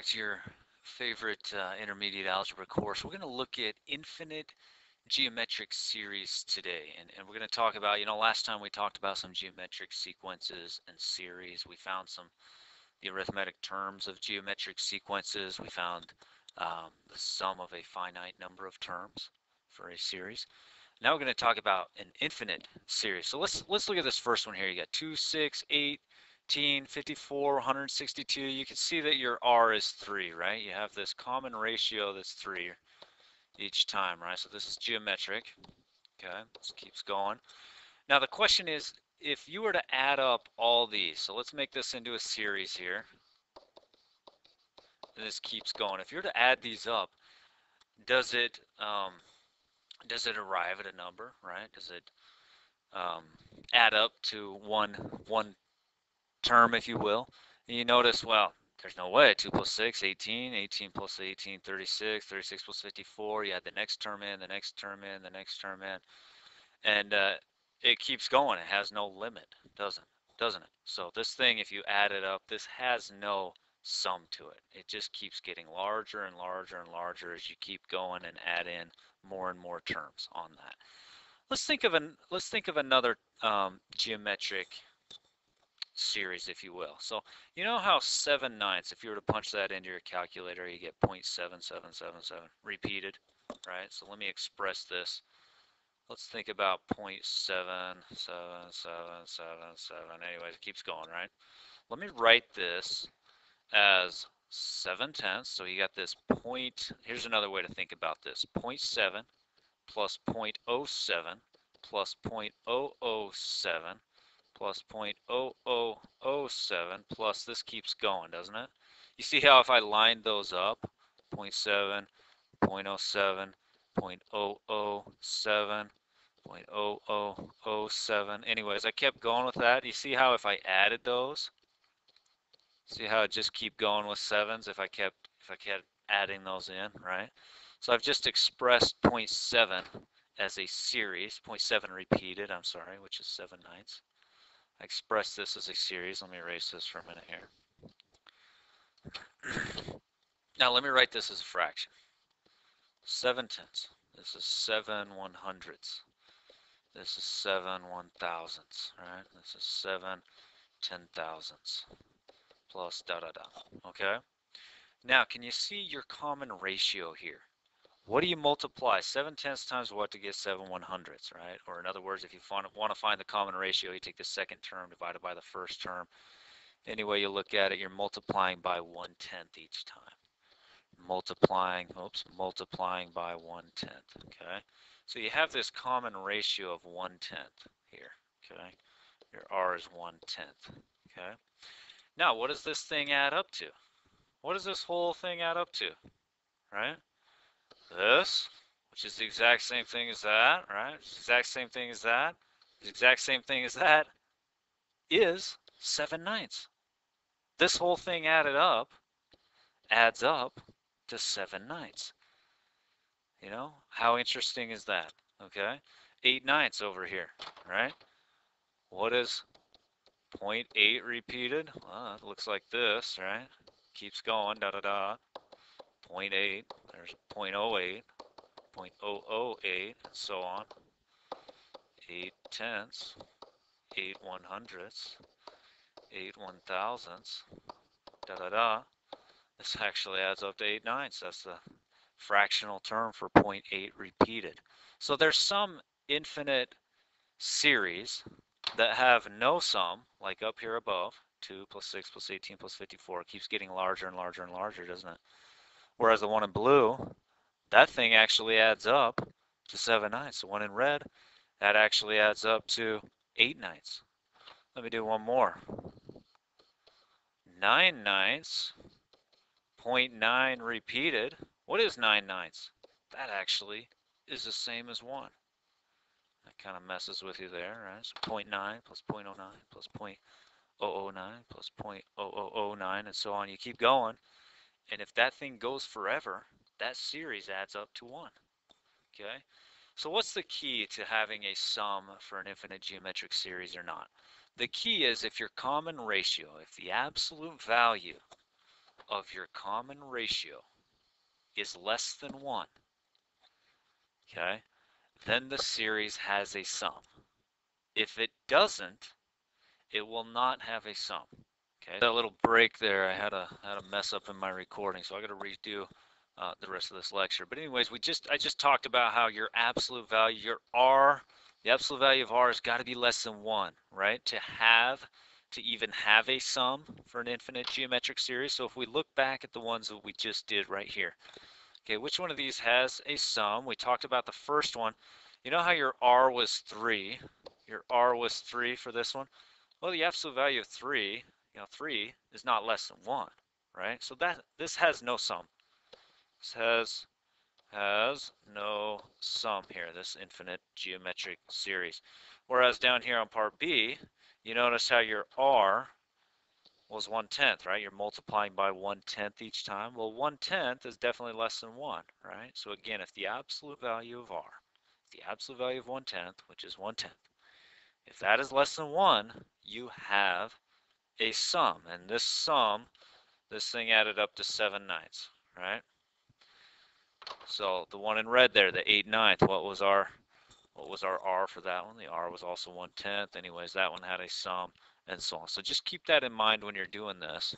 back to your favorite intermediate algebra course. We're going to look at infinite geometric series today. And we're going to talk about, last time we talked about some geometric sequences and series. We found the arithmetic terms of geometric sequences. We found the sum of a finite number of terms for a series. Now we're going to talk about an infinite series. So let's look at this first one here. You got 2, 6, 8, 54, 162. You can see that your R is 3, right? You have this common ratio that's 3 each time, right? So this is geometric. Okay, this keeps going. Now the question is, if you were to add up all these, so let's make this into a series here. This keeps going. If you were to add these up, does it arrive at a number, right? Does it add up to one term, if you will? And you notice, well, there's no way. 2 plus 6, 18. 18 plus 18, 36. 36 plus 54. You add the next term in, the next term in, the next term in. And it keeps going. It has no limit, doesn't it? So this thing, if you add it up, this has no sum to it. It just keeps getting larger and larger and larger as you keep going and add in more and more terms on that. Let's think of another geometric series, if you will. So you know how 7/9, if you were to punch that into your calculator, you get 0.7777 repeated, right? So let me express this. Let's think about 0.77777. Anyways, it keeps going, right? Let me write this as 7/10. So you got this point. Here's another way to think about this. 0.7 plus 0.07 plus 0.007 plus 0.0007 plus this keeps going, doesn't it? You see how if I lined those up, 0.7, 0.07, 0.007, 0.0007. Anyways, I kept going with that. You see how if I added those, see how it just keep going with sevens if I kept adding those in, right? So I've just expressed 0.7 as a series, 0.7 repeated, I'm sorry, which is 7/9. I express this as a series. Let me erase this for a minute here. Now let me write this as a fraction. 7/10. This is 7/100. This is 7/1000, right? This is 7/10,000 plus da da da. Okay? Now, can you see your common ratio here? What do you multiply 7/10 times what to get 7/100, right? Or in other words, if you want to find the common ratio, you take the second term divided by the first term. Any way you look at it, you're multiplying by 1/10 each time. Multiplying by 1/10, okay? So you have this common ratio of 1/10 here, okay? Your R is 1/10, okay? Now, what does this thing add up to? What does this whole thing add up to, right? This, which is the exact same thing as that, right? It's the exact same thing as that. The exact same thing as that is 7/9. This whole thing added up adds up to 7/9. You know, how interesting is that? Okay, 8/9 over here, right? What is 0.8 repeated? Well, it looks like this, right? Keeps going, da da da. 0.8, there's 0.08, 0.008, and so on. 8/10, 8/100, 8/1000, da da da. This actually adds up to 8/9. That's the fractional term for 0.8 repeated. So there's some infinite series that have no sum, like up here above, 2 plus 6 plus 18 plus 54. It keeps getting larger and larger and larger, doesn't it? Whereas the one in blue, that thing actually adds up to 7/9. The one in red, that actually adds up to 8/9. Let me do one more. 9/9, 0.9 repeated. What is 9/9? That actually is the same as 1. That kind of messes with you there, right? So 0.9 plus 0.09 plus 0.009 plus 0.0009 and so on. You keep going. And if that thing goes forever, that series adds up to 1. Okay? So what's the key to having a sum for an infinite geometric series or not? The key is if your common ratio, if the absolute value of your common ratio is less than 1, okay, then the series has a sum. If it doesn't, it will not have a sum. Okay, that little break there, I had a mess up in my recording, so I got to redo the rest of this lecture. But anyways, I just talked about how your absolute value, your R, the absolute value of R has got to be less than 1, right? To even have a sum for an infinite geometric series. So if we look back at the ones that we just did right here, okay, which one of these has a sum? We talked about the first one. You know how your R was 3? Your R was 3 for this one? Well, the absolute value of 3, 3 is not less than 1, right? So this has no sum. This has no sum here, this infinite geometric series. Whereas down here on part B, you notice how your R was 1/10, right? You're multiplying by 1/10 each time. Well, 1/10 is definitely less than 1, right? So again, if the absolute value of R, the absolute value of 1/10, which is 1/10, if that is less than 1, you have a sum. And this sum, this thing added up to 7/9, right? So the one in red there, the 8/9, what was our R for that one? The R was also 1/10. Anyways, that one had a sum and so on. So just keep that in mind when you're doing this,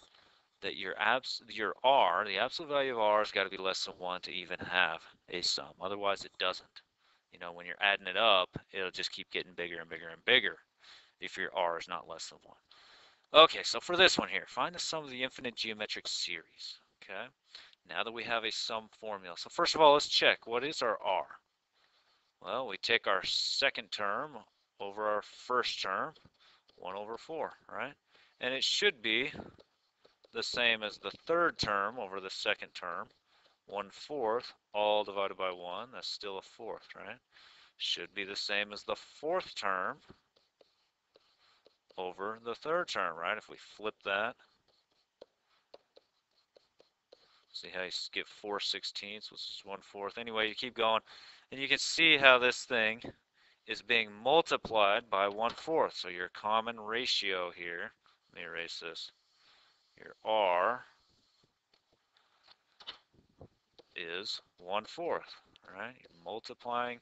that your R, the absolute value of R has got to be less than 1 to even have a sum. Otherwise it doesn't. You know, when you're adding it up, it'll just keep getting bigger and bigger and bigger if your R is not less than 1. Okay, so for this one here, find the sum of the infinite geometric series. Okay, now that we have a sum formula. So first of all, let's check, what is our R? Well, we take our second term over our first term, 1 over 4, right? And it should be the same as the third term over the second term, 1/4, all divided by 1, that's still a fourth, right? Should be the same as the fourth term over the third term, right? If we flip that, see how you get 4/16, which is 1/4. Anyway, you keep going, and you can see how this thing is being multiplied by 1/4. So your common ratio here, let me erase this, your R is 1/4, right? You're multiplying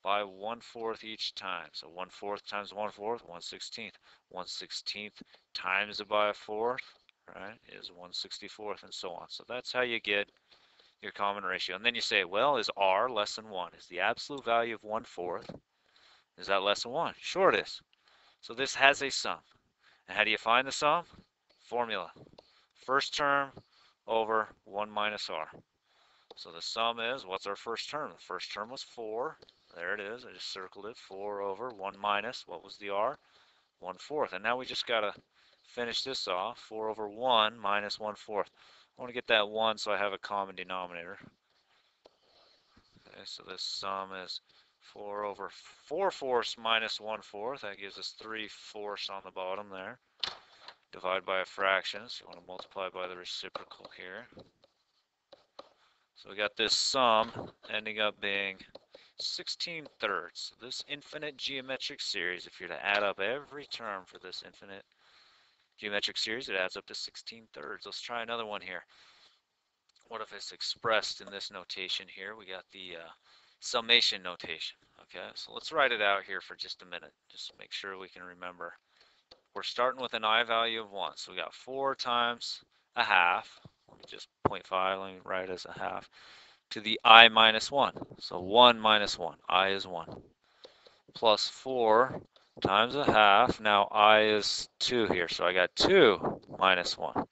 by 1/4 each time. So 1/4 times 1/4, 1/16. 1/16 times it by a fourth, right, is 1/64, and so on. So that's how you get your common ratio. And then you say, well, is R less than 1? Is the absolute value of 1/4, is that less than 1? Sure it is. So this has a sum. And how do you find the sum? Formula. First term over 1 minus R. So the sum is, what's our first term? The first term was 4. There it is. I just circled it. 4 over 1 minus, what was the R? 1/4. And now we just got to finish this off. 4 over 1 minus 1/4. I want to get that 1 so I have a common denominator. Okay, so this sum is 4 over 4/4 minus 1/4. That gives us 3/4 on the bottom there. Divide by a fraction, so you want to multiply by the reciprocal here. So we got this sum ending up being 16/3. This infinite geometric series, if you're to add up every term for this infinite geometric series, it adds up to 16/3. Let's try another one here. What if it's expressed in this notation here? We got the summation notation. Okay, so let's write it out here for just a minute. Just make sure we can remember. We're starting with an I value of 1. So we got 4 times a half. Let me just 0.5, let me write it as a half. To the I minus 1. So 1 minus 1. I is 1. Plus 4 times a half. Now I is 2 here. So I got 2 minus 1.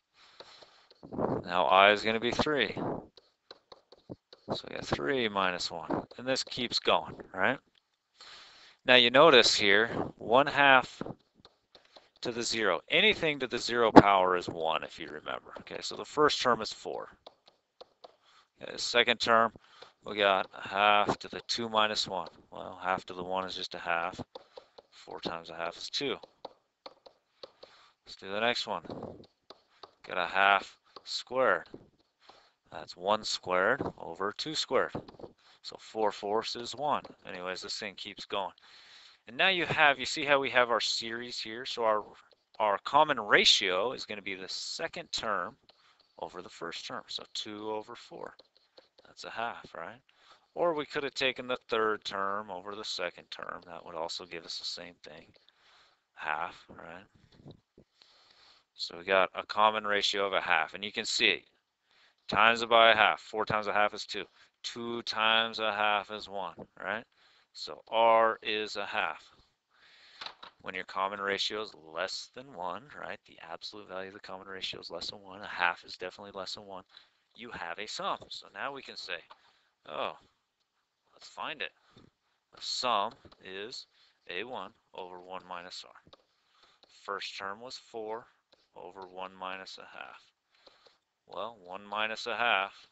Now I is going to be 3. So we got 3 minus 1. And this keeps going, right? Now you notice here, 1/2 to the 0. Anything to the 0 power is 1, if you remember. Okay, so the first term is 4. Okay, the second term, we got 1/2 to the 2 minus 1. Well, 1/2 to the 1 is just a half. 4 times a half is 2. Let's do the next one. Got a 1/2 squared. That's 1 squared over 2 squared. So 4/4 is 1. Anyways, this thing keeps going. And now you see how we have our series here. So our common ratio is going to be the second term over the first term. So 2 over 4. That's a half, right? Or we could have taken the third term over the second term. That would also give us the same thing, half, right? So we got a common ratio of a half, and you can see times it by a half. 4 times a half is 2. 2 times a half is 1, right? So R is a half. When your common ratio is less than 1, right? The absolute value of the common ratio is less than 1. A half is definitely less than 1. You have a sum. So now we can say, oh, let's find it. The sum is A1 over 1 minus R. First term was 4 over 1 minus a half. Well, 1 minus a half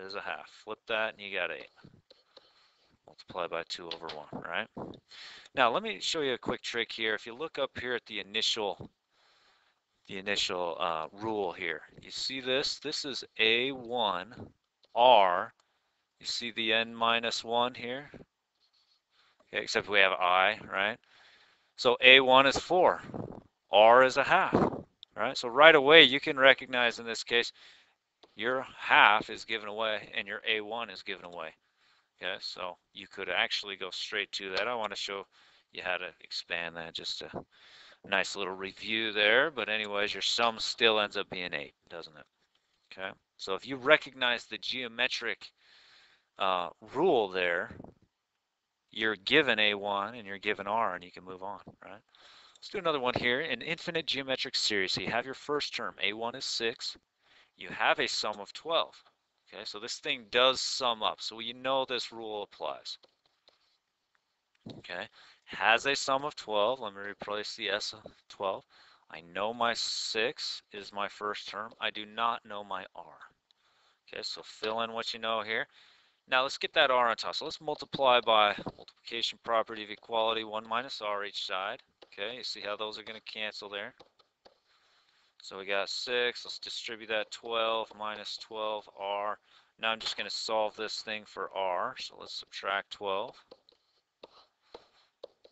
is a half. Flip that and you got 8. Multiply by 2 over 1, right? Now let me show you a quick trick here. If you look up here at the initial rule here, you see this? This is A1 R. You see the n minus 1 here? Okay, except we have I, right? So A1 is 4. R is a half, right? So right away you can recognize in this case your half is given away and your A1 is given away. Okay, so you could actually go straight to that. I want to show you how to expand that, just a nice little review there. But anyways, your sum still ends up being 8, doesn't it? Okay, so if you recognize the geometric rule there, you're given A1 and you're given R and you can move on, right? Let's do another one here. An infinite geometric series. So you have your first term, A1 is 6. You have a sum of 12. Okay, so this thing does sum up. So you know this rule applies. Okay, has a sum of 12. Let me replace the S of 12. I know my 6 is my first term. I do not know my R. Okay, so fill in what you know here. Now let's get that R on top. So let's multiply by multiplication property of equality, 1 minus R each side. Okay, you see how those are going to cancel there. So we got 6. Let's distribute that 12 minus 12R. Now I'm just going to solve this thing for R. So let's subtract 12.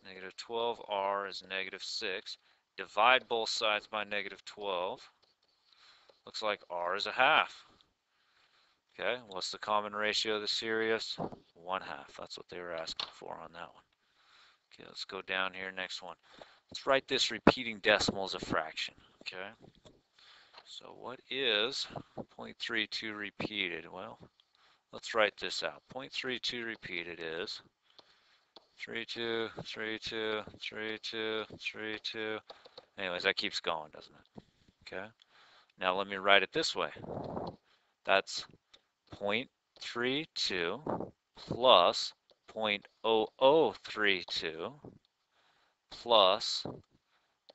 Negative 12R is negative 6. Divide both sides by negative 12. Looks like R is a half. Okay, what's the common ratio of the series? 1/2. That's what they were asking for on that one. Okay, let's go down here. Next one. Let's write this repeating decimal as a fraction. Okay, so what is 0.32 repeated? Well, let's write this out. 0.32 repeated is 32, 32, 32, 32. Anyways, that keeps going, doesn't it? Okay. Now let me write it this way. That's 0.32 plus 0.0032 plus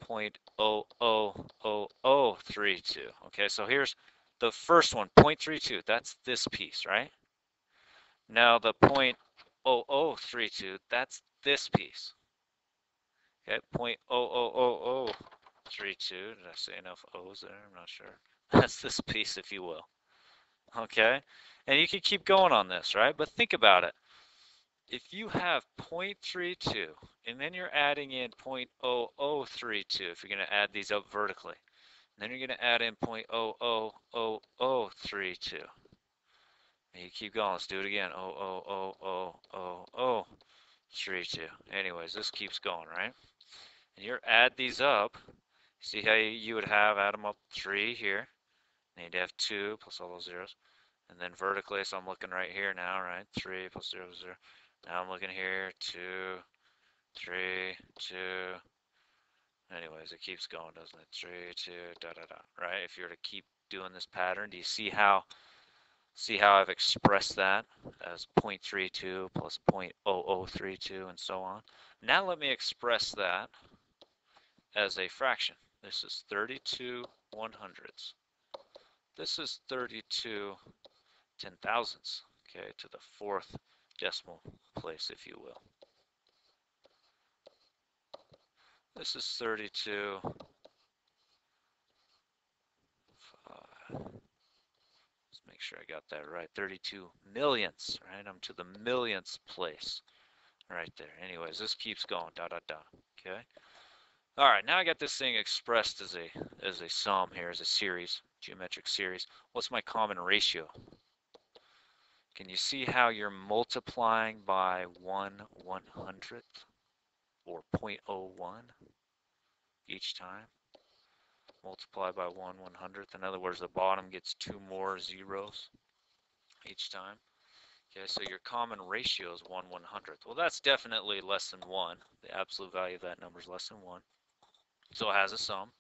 0.00032. Okay, so here's the first one, 0.32. That's this piece, right? Now the 0.0032, that's this piece. Okay, 0.00032. Did I say enough O's there? I'm not sure. That's this piece, if you will. Okay, and you can keep going on this, right? But think about it. If you have 0.32 and then you're adding in 0.0032, if you're going to add these up vertically, then you're going to add in 0.00032. And you keep going. Let's do it again. 0.00032. Anyways, this keeps going, right? And you add these up. See how you would have, add them up, 3 here. And you'd have 2 plus all those zeros. And then vertically, so I'm looking right here now, right? 3 plus 0, 0. Now I'm looking here, 2, 3, 2. Anyways, it keeps going, doesn't it? 3, 2, da, da, da, right? If you were to keep doing this pattern, do you see how I've expressed that as 0.32 plus 0.0032 and so on? Now let me express that as a fraction. This is 32 100ths. This is 32 10,000ths, okay, to the 4th decimal place, if you will. This is 32. Let's make sure I got that right. 32 millionths, right? I'm to the millionths place right there. Anyways, this keeps going, dot, dot, dot, okay? All right, now I got this thing expressed as a sum here, as a series. geometric series. What's my common ratio? Can you see how you're multiplying by 1/100th or 0.01 each time? Multiply by 1/100th. In other words, the bottom gets 2 more zeros each time. Okay, so your common ratio is 1/100th. Well, that's definitely less than 1. The absolute value of that number is less than 1. So it has a sum.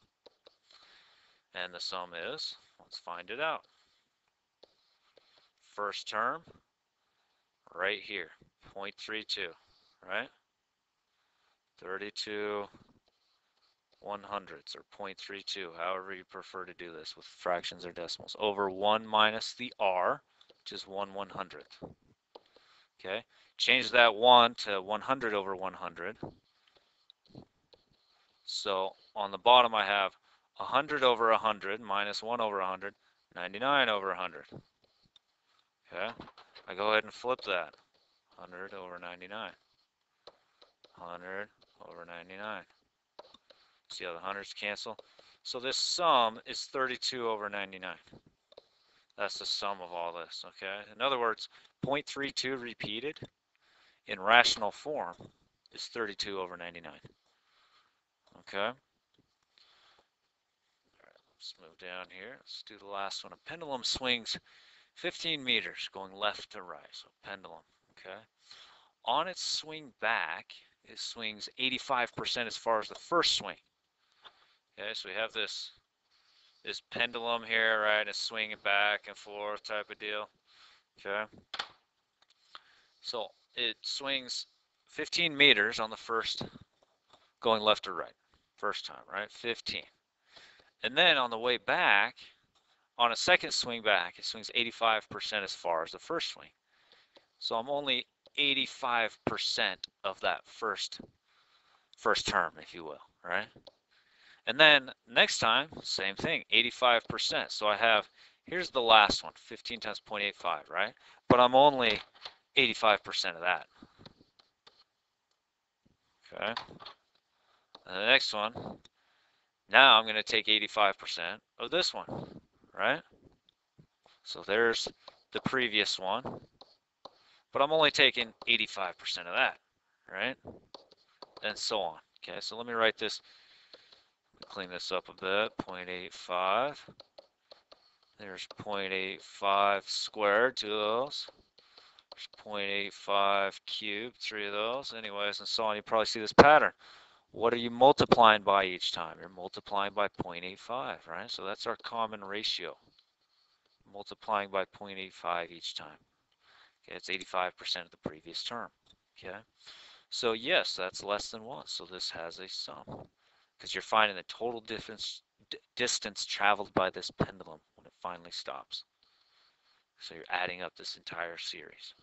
And the sum is, let's find it out. First term, right here, 0.32, right? 32/100ths or 0.32, however you prefer to do this with fractions or decimals, over 1 minus the r, which is 1/100th. Okay, change that 1 to 100 over 100. So on the bottom I have 100 over 100 minus 1 over 100, 99 over 100. Okay, I go ahead and flip that. 100 over 99. 100 over 99. See how the hundreds cancel? So this sum is 32 over 99. That's the sum of all this, okay? In other words, 0.32 repeated in rational form is 32 over 99. Okay? All right, let's move down here. Let's do the last one. A pendulum swings 15 meters going left to right. So pendulum, okay? On its swing back, it swings 85% as far as the first swing. Okay, so we have this pendulum here, right? It's swinging back and forth type of deal. Okay. So it swings 15 meters on the first, going left to right. First time, right? 15. And then on the way back, on a second swing back, it swings 85% as far as the first swing. So I'm only 85% of that first term, if you will, right? And then next time, same thing, 85%. So I have, here's the last one, 15 times 0.85, right? But I'm only 85% of that. Okay. And the next one, now I'm going to take 85% of this one, right? So there's the previous one, but I'm only taking 85% of that, right? And so on. Okay, so let me write this, clean this up a bit, 0.85. There's 0.85 squared, 2 of those. There's 0.85 cubed, 3 of those. Anyways, and so on. You probably see this pattern. What are you multiplying by each time? You're multiplying by 0.85, right? So that's our common ratio. Multiplying by 0.85 each time. Okay, it's 85% of the previous term. Okay, so yes, that's less than 1. So this has a sum because you're finding the total distance traveled by this pendulum when it finally stops. So you're adding up this entire series.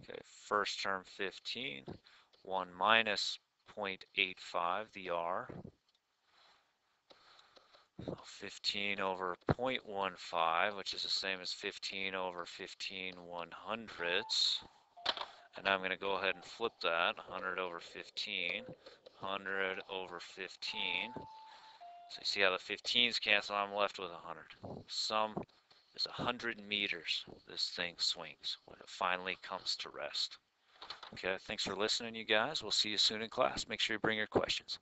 Okay, first term 15, 1 minus 0.85, the r. 15 over 0.15, which is the same as 15 over 15/100ths. And I'm going to go ahead and flip that, 100 over 15, 100 over 15. So you see how the 15s cancel, I'm left with 100. Sum is 100 meters this thing swings when it finally comes to rest. Okay, thanks for listening, you guys. We'll see you soon in class. Make sure you bring your questions.